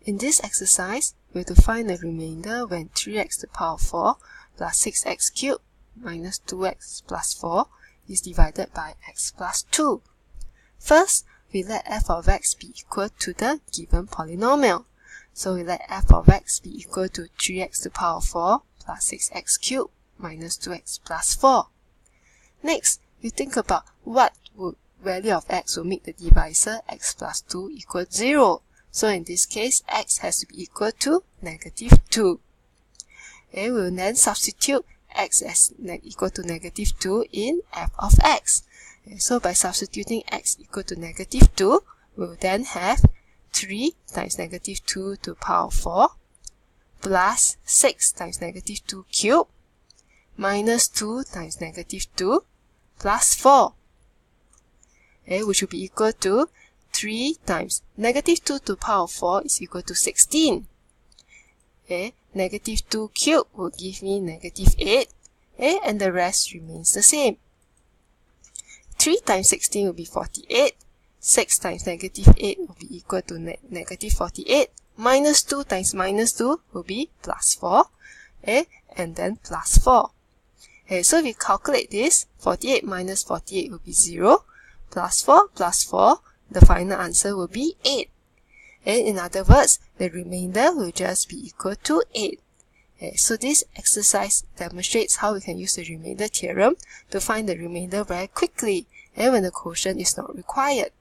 In this exercise, we have to find the remainder when 3x to the power of 4 plus 6x cubed minus 2x plus 4 is divided by x plus 2. First, we let f of x be equal to the given polynomial. So we let f of x be equal to 3x to the power of 4 plus 6x cubed minus 2x plus 4. Next, we think about what value of x will make the divisor x plus 2 equal 0. So in this case, x has to be equal to negative 2. Okay, we will then substitute x as equal to negative 2 in f of x. Okay, so by substituting x equal to negative 2, we will then have 3 times negative 2 to the power of 4 plus 6 times negative 2 cubed minus 2 times negative 2 plus 4, okay, which will be equal to 3 times negative 2 to the power of 4 is equal to 16. Okay, negative 2 cubed will give me negative 8, okay, and the rest remains the same. 3 times 16 will be 48. 6 times negative 8 will be equal to negative 48. Minus 2 times minus 2 will be plus 4, okay, and then plus 4. Okay, so if we calculate this, 48 minus 48 will be 0, plus 4, the final answer will be 8. Okay, in other words, the remainder will just be equal to 8. Okay, so this exercise demonstrates how we can use the remainder theorem to find the remainder very quickly, and when the quotient is not required.